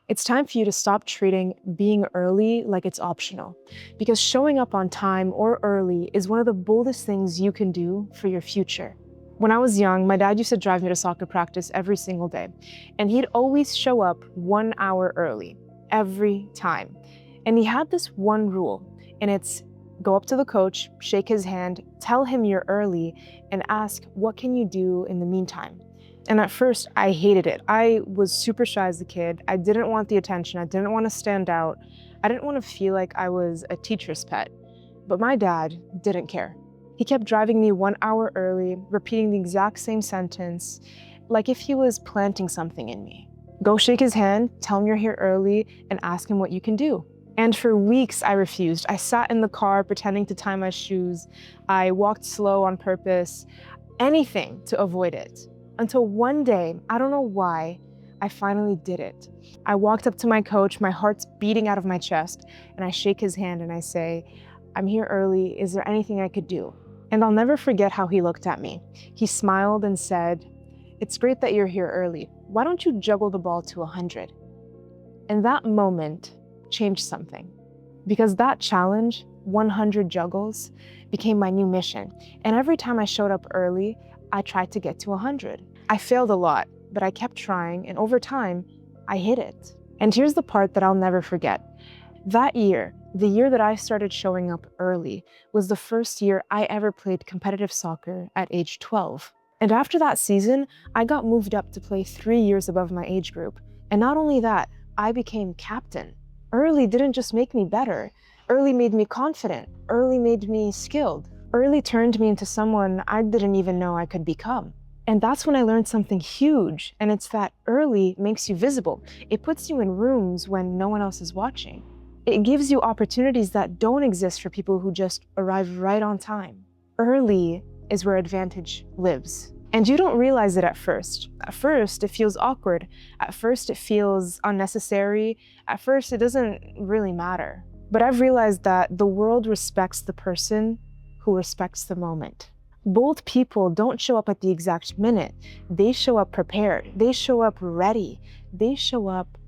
It's time for you to stop treating being early like it's optional, because showing up on time or early is one of the boldest things you can do for your future. When I was young, my dad used to drive me to soccer practice every single day, and he'd always show up 1 hour early, every time. And he had this one rule, and it's go up to the coach, shake his hand, tell him you're early, and ask, what can you do in the meantime? And at first, I hated it. I was super shy as a kid. I didn't want the attention. I didn't want to stand out. I didn't want to feel like I was a teacher's pet. But my dad didn't care. He kept driving me 1 hour early, repeating the exact same sentence, like if he was planting something in me. Go shake his hand, tell him you're here early, and ask him what you can do. And for weeks, I refused. I sat in the car pretending to tie my shoes. I walked slow on purpose, anything to avoid it. Until one day, I don't know why, I finally did it. I walked up to my coach, my heart's beating out of my chest, and I shake his hand and I say, I'm here early, is there anything I could do? And I'll never forget how he looked at me. He smiled and said, it's great that you're here early. Why don't you juggle the ball to 100? And that moment changed something, because that challenge, 100 juggles, became my new mission. And every time I showed up early, I tried to get to 100. I failed a lot, but I kept trying, and over time, I hit it. And here's the part that I'll never forget. That year, the year that I started showing up early, was the first year I ever played competitive soccer at age 12. And after that season, I got moved up to play 3 years above my age group. And not only that, I became captain. Early didn't just make me better. Early made me confident. Early made me skilled. Early turned me into someone I didn't even know I could become. And that's when I learned something huge, and it's that early makes you visible. It puts you in rooms when no one else is watching. It gives you opportunities that don't exist for people who just arrive right on time. Early is where advantage lives. And you don't realize it at first. At first, it feels awkward. At first, it feels unnecessary. At first, it doesn't really matter. But I've realized that the world respects the person who respects the moment. Bold people don't show up at the exact minute. They show up prepared. They show up ready. They show up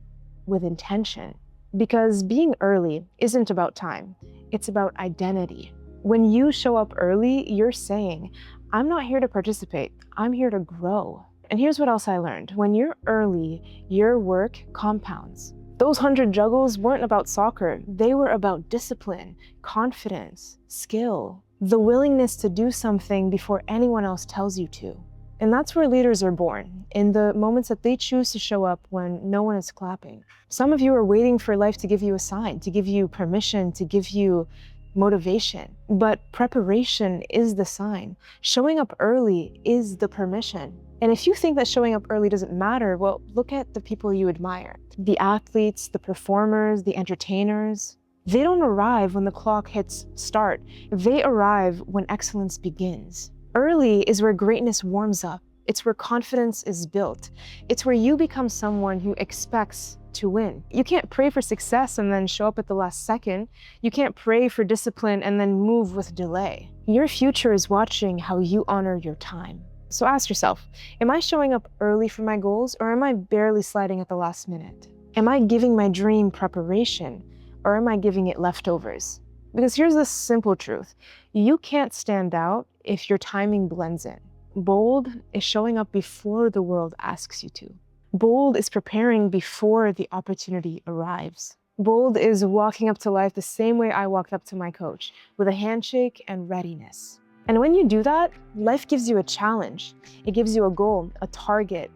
with intention. Because being early isn't about time. It's about identity. When you show up early, you're saying, I'm not here to participate. I'm here to grow. And here's what else I learned. When you're early, your work compounds. Those 100 juggles weren't about soccer. They were about discipline, confidence, skill, the willingness to do something before anyone else tells you to. And that's where leaders are born, in the moments that they choose to show up when no one is clapping. Some of you are waiting for life to give you a sign, to give you permission, to give you motivation. But preparation is the sign. Showing up early is the permission. And if you think that showing up early doesn't matter, well, look at the people you admire. The athletes, the performers, the entertainers. They don't arrive when the clock hits start. They arrive when excellence begins. Early is where greatness warms up. It's where confidence is built. It's where you become someone who expects to win. You can't pray for success and then show up at the last second. You can't pray for discipline and then move with delay. Your future is watching how you honor your time. So ask yourself, am I showing up early for my goals, or am I barely sliding at the last minute? Am I giving my dream preparation, or am I giving it leftovers? Because here's the simple truth. You can't stand out if your timing blends in. Bold is showing up before the world asks you to. Bold is preparing before the opportunity arrives. Bold is walking up to life the same way I walked up to my coach, with a handshake and readiness. And when you do that, life gives you a challenge. It gives you a goal, a target,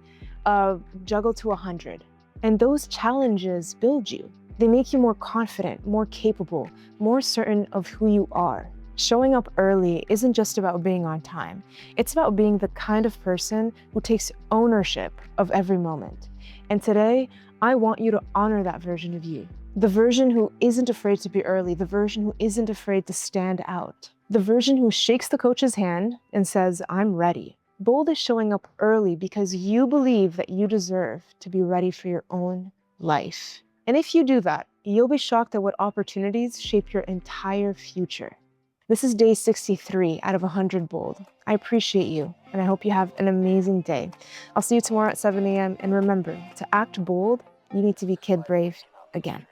a juggle to 100. And those challenges build you. They make you more confident, more capable, more certain of who you are. Showing up early isn't just about being on time. It's about being the kind of person who takes ownership of every moment. And today, I want you to honor that version of you. The version who isn't afraid to be early, the version who isn't afraid to stand out. The version who shakes the coach's hand and says, I'm ready. Bold is showing up early because you believe that you deserve to be ready for your own life. And if you do that, you'll be shocked at what opportunities shape your entire future. This is day 63 out of 100 Bold. I appreciate you, and I hope you have an amazing day. I'll see you tomorrow at 7 a.m. And remember, to act bold you need to be kid brave again.